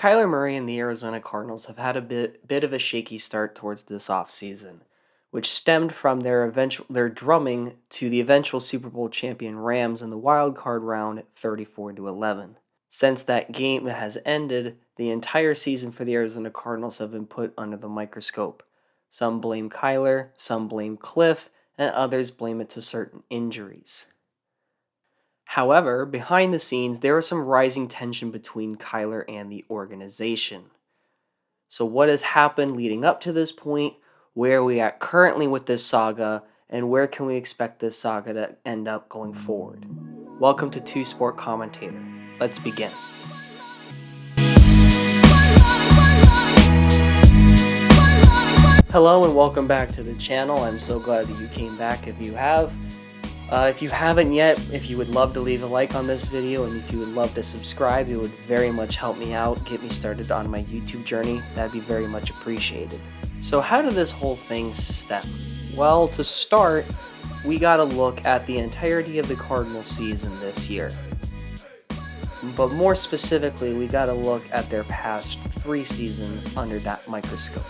Kyler Murray and the Arizona Cardinals have had a bit of a shaky start towards this offseason, which stemmed from their drumming to the eventual Super Bowl champion Rams in the wild card round 34-11. Since that game has ended, the entire season for the Arizona Cardinals have been put under the microscope. Some blame Kyler, some blame Cliff, and others blame it to certain injuries. However, behind the scenes, there was some rising tension between Kyler and the organization. So what has happened leading up to this point? Where are we at currently with this saga? And where can we expect this saga to end up going forward? Welcome to Two Sport Commentator. Let's begin. Hello and welcome back to the channel. I'm so glad that you came back if you have. If you haven't yet, if you would love to leave a like on this video and if you would love to subscribe, it would very much help me out, get me started on my YouTube journey. That'd be very much appreciated. So how did this whole thing stem? Well, to start, we gotta look at the entirety of the Cardinals season this year. But more specifically, we gotta look at their past 3 seasons under that microscope.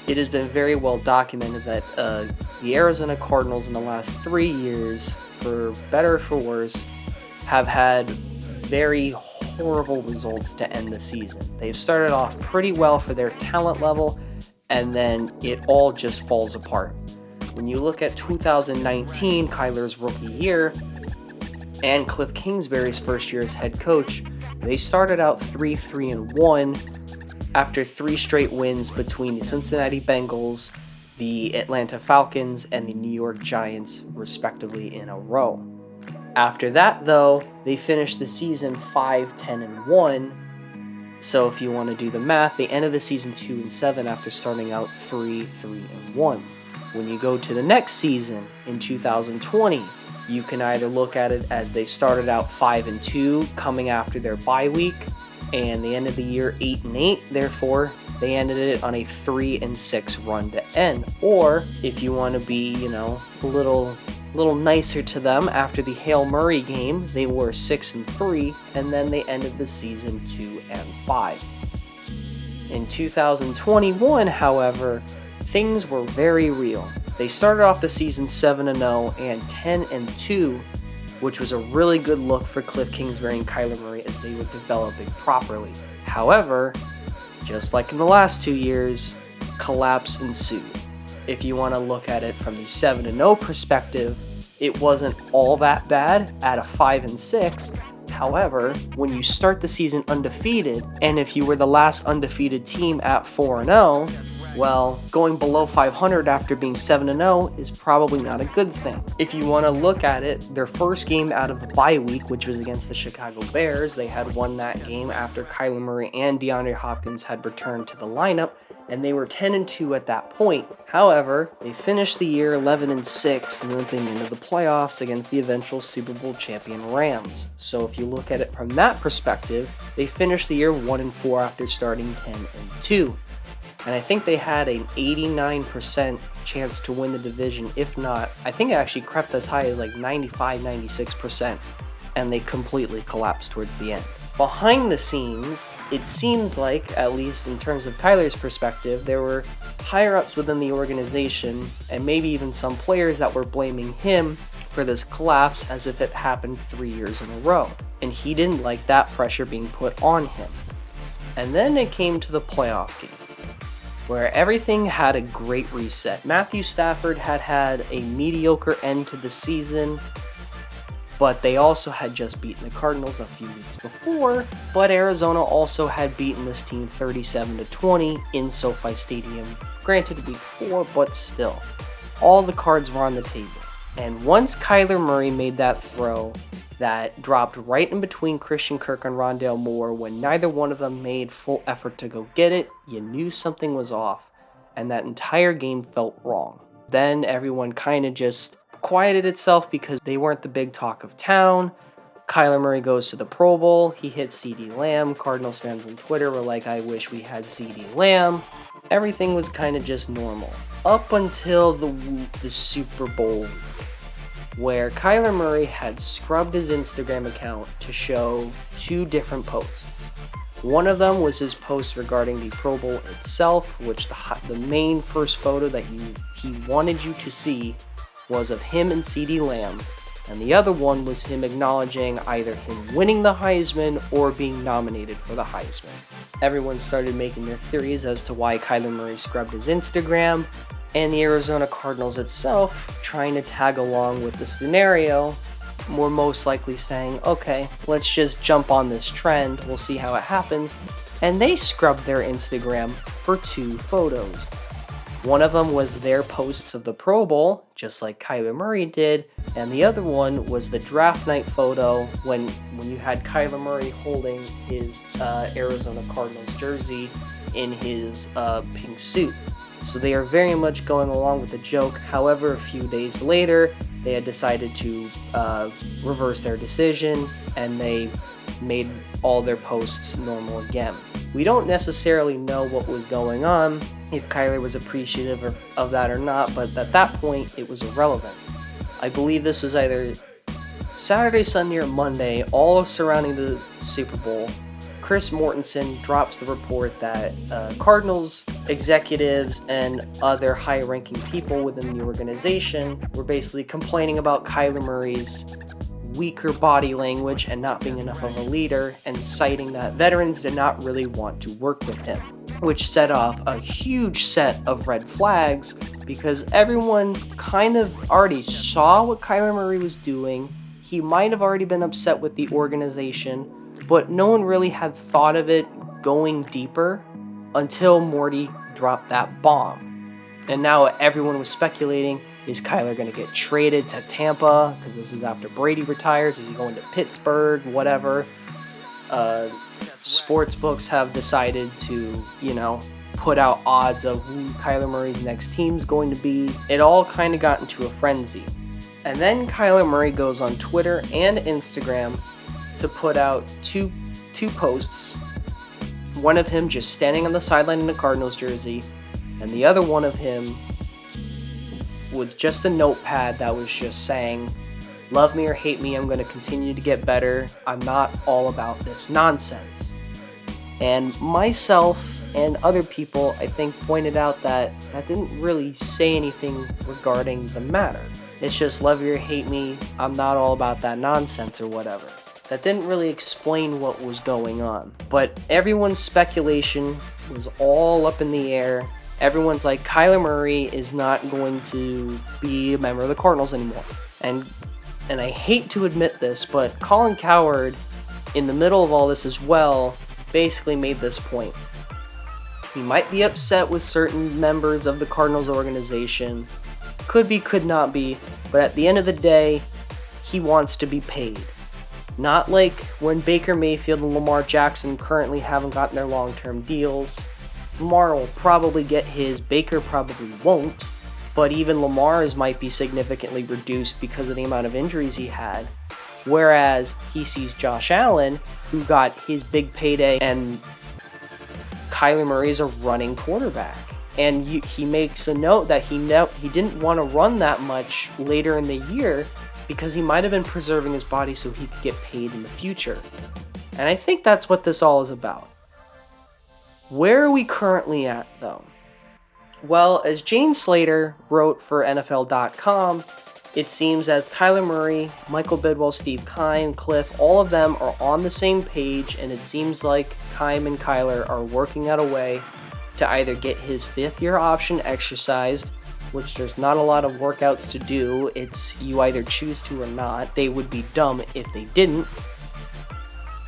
It has been very well documented that the Arizona Cardinals in the last 3 years, for better or for worse, have had very horrible results to end the season. They've started off pretty well for their talent level, and then it all just falls apart. When you look at 2019, Kyler's rookie year, and Cliff Kingsbury's first year as head coach, they started out 3-3-1 after 3 straight wins between the Cincinnati Bengals, the Atlanta Falcons, and the New York Giants, respectively, in a row. After that, though, they finished the season 5-10-1. So if you want to do the math, they ended the season 2-7 after starting out 3-3-1. When you go to the next season, in 2020, you can either look at it as they started out 5-2 coming after their bye week, and they ended the year 8-8, therefore they ended it on a 3-6 run to end. Or if you want to be, a little nicer to them, after the Hail Murray game, they were 6-3, and then they ended the season 2-5. In 2021, however, things were very real. They started off the season 7-0 and 10-2, which was a really good look for Cliff Kingsbury and Kyler Murray as they were developing properly. However, just like in the last 2 years, collapse ensued. If you want to look at it from the 7-0 perspective, it wasn't all that bad at a 5-6. However, when you start the season undefeated, and if you were the last undefeated team at 4-0, well, going below 500 after being 7-0 is probably not a good thing. If you want to look at it, their first game out of the bye week, which was against the Chicago Bears, they had won that game after Kyler Murray and DeAndre Hopkins had returned to the lineup, and they were 10-2 at that point. However, they finished the year 11-6, limping into the playoffs against the eventual Super Bowl champion Rams. So if you look at it from that perspective, they finished the year 1-4 after starting 10-2. And I think they had an 89% chance to win the division. If not, I think it actually crept as high as like 95-96%, and they completely collapsed towards the end. Behind the scenes, it seems like, at least in terms of Kyler's perspective, there were higher-ups within the organization, and maybe even some players that were blaming him for this collapse as if it happened 3 years in a row. And he didn't like that pressure being put on him. And then it came to the playoff game, where everything had a great reset. Matthew Stafford had a mediocre end to the season, but they also had just beaten the Cardinals a few weeks before, but Arizona also had beaten this team 37-20 in SoFi Stadium. Granted, week 4, but still. All the cards were on the table. And once Kyler Murray made that throw that dropped right in between Christian Kirk and Rondale Moore, when neither one of them made full effort to go get it, you knew something was off, and that entire game felt wrong. Then everyone kind of just quieted itself because they weren't the big talk of town. Kyler Murray goes to the Pro Bowl. He hits CeeDee Lamb. Cardinals fans on Twitter were like, I wish we had CeeDee Lamb. Everything was kind of just normal. Up until the Super Bowl, where Kyler Murray had scrubbed his Instagram account to show 2 different posts. One of them was his post regarding the Pro Bowl itself, which the main first photo that he wanted you to see was of him and CeeDee Lamb, and the other one was him acknowledging either him winning the Heisman or being nominated for the Heisman. Everyone started making their theories as to why Kyler Murray scrubbed his Instagram, and the Arizona Cardinals itself, trying to tag along with the scenario, were most likely saying, okay, let's just jump on this trend, we'll see how it happens, and they scrubbed their Instagram for 2 photos. One of them was their posts of the Pro Bowl, just like Kyler Murray did, and the other one was the draft night photo when you had Kyler Murray holding his Arizona Cardinals jersey in his pink suit. So they are very much going along with the joke. However, a few days later, they had decided to reverse their decision, and they made all their posts normal again. We don't necessarily know what was going on, if Kyler was appreciative of that or not, but at that point, it was irrelevant. I believe this was either Saturday, Sunday, or Monday, all surrounding the Super Bowl. Chris Mortensen drops the report that Cardinals executives and other high-ranking people within the organization were basically complaining about Kyler Murray's weaker body language and not being enough of a leader, and citing that veterans did not really want to work with him, which set off a huge set of red flags because everyone kind of already saw what Kyler Murray was doing. He might have already been upset with the organization, but no one really had thought of it going deeper until Morty dropped that bomb. And now everyone was speculating, is Kyler going to get traded to Tampa? Because this is after Brady retires. Is he going to Pittsburgh? Whatever. Sports books have decided to, put out odds of who Kyler Murray's next team's going to be. It all kind of got into a frenzy. And then Kyler Murray goes on Twitter and Instagram to put out two posts. One of him just standing on the sideline in a Cardinals jersey, and the other one of him was just a notepad that was just saying, love me or hate me, I'm going to continue to get better. I'm not all about this nonsense. And myself and other people, I think, pointed out that didn't really say anything regarding the matter. It's just love me or hate me, I'm not all about that nonsense or whatever. That didn't really explain what was going on. But everyone's speculation was all up in the air. Everyone's like, Kyler Murray is not going to be a member of the Cardinals anymore. And I hate to admit this, but Colin Cowherd, in the middle of all this as well, basically made this point. He might be upset with certain members of the Cardinals organization. Could be, could not be. But at the end of the day, he wants to be paid. Not like when Baker Mayfield and Lamar Jackson currently haven't gotten their long-term deals. Lamar will probably get his, Baker probably won't, but even Lamar's might be significantly reduced because of the amount of injuries he had. Whereas he sees Josh Allen, who got his big payday, and Kyler Murray's a running quarterback. And he makes a note that he didn't want to run that much later in the year because he might have been preserving his body so he could get paid in the future. And I think that's what this all is about. Where are we currently at, though? Well, as Jane Slater wrote for NFL.com, it seems as Kyler Murray, Michael Bidwell, Steve Keim, Cliff, all of them are on the same page, and it seems like Keim and Kyler are working out a way to either get his 5th-year option exercised, which there's not a lot of workouts to do. It's you either choose to or not. They would be dumb if they didn't.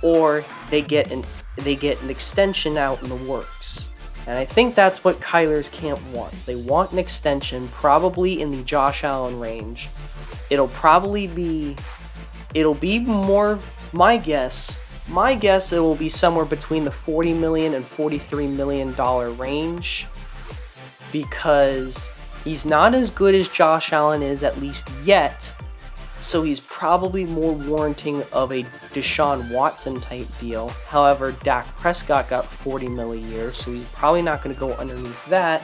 Or they get an extension out in the works. And I think that's what Kyler's camp wants. They want an extension, probably in the Josh Allen range. It'll be more, my guess it will be somewhere between the $40 million and $43 million range, because he's not as good as Josh Allen is, at least yet, so he's probably more warranting of a Deshaun Watson type deal. However, Dak Prescott got $40 million a year, so he's probably not going to go underneath that.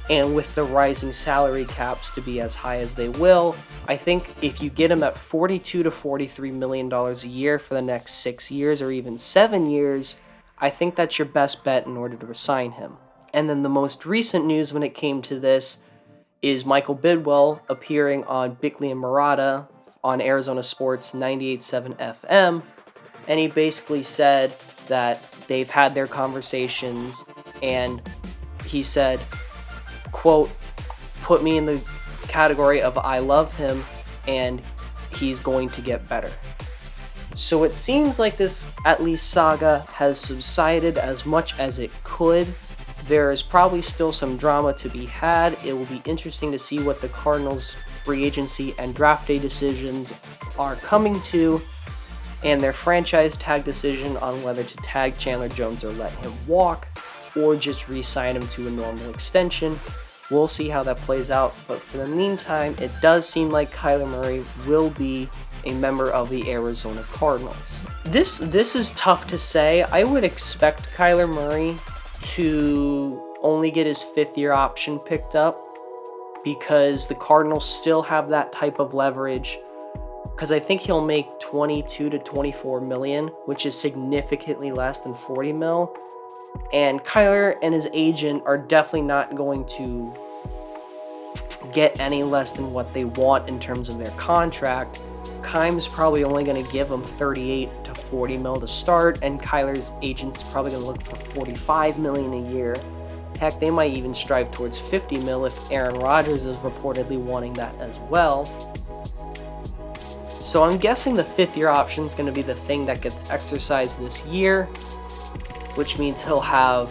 And with the rising salary caps to be as high as they will, I think if you get him at $42 to $43 million a year for the next 6 years or even 7 years, I think that's your best bet in order to resign him. And then the most recent news when it came to this is Michael Bidwell appearing on Bickley and Murata on Arizona Sports 98.7 FM, and he basically said that they've had their conversations, and he said, quote, "Put me in the category of I love him, and he's going to get better." So it seems like this, at least, saga has subsided as much as it could. There is probably still some drama to be had. It will be interesting to see what the Cardinals' free agency and draft day decisions are coming to, and their franchise tag decision on whether to tag Chandler Jones or let him walk, or just re-sign him to a normal extension. We'll see how that plays out, but for the meantime, it does seem like Kyler Murray will be a member of the Arizona Cardinals. This is tough to say. I would expect Kyler Murray to only get his fifth-year option picked up because the Cardinals still have that type of leverage, because I think he'll make 22 to 24 million, which is significantly less than 40 mil. And Kyler and his agent are definitely not going to get any less than what they want in terms of their contract. Keim's probably only going to give him 38 to 40 mil to start, and Kyler's agent's probably going to look for 45 million a year. Heck, they might even strive towards 50 mil if Aaron Rodgers is reportedly wanting that as well. So I'm guessing the fifth-year option is going to be the thing that gets exercised this year, which means he'll have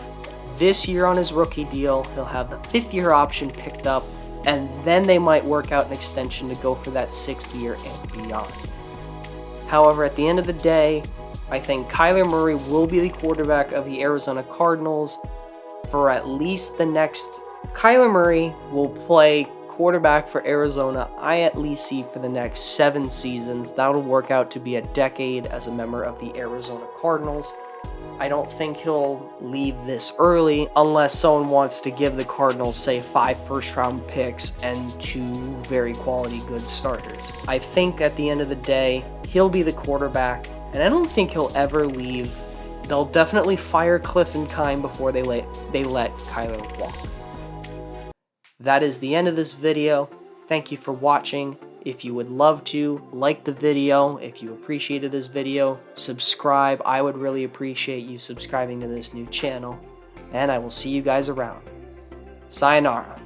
this year on his rookie deal, he'll have the fifth-year option picked up, and then they might work out an extension to go for that sixth year and beyond. However, at the end of the day, I think Kyler Murray will be the quarterback of the Arizona Cardinals for at least the next... Kyler Murray will play quarterback for Arizona, I at least see, for the next 7 seasons. That'll work out to be a decade as a member of the Arizona Cardinals. I don't think he'll leave this early unless someone wants to give the Cardinals, say, 5 first-round picks and 2 very quality good starters. I think at the end of the day, he'll be the quarterback, and I don't think he'll ever leave. They'll definitely fire Cliff and Keim before they let Kyler walk. That is the end of this video. Thank you for watching. If you would love to, like the video. If you appreciated this video, subscribe. I would really appreciate you subscribing to this new channel. And I will see you guys around. Sayonara.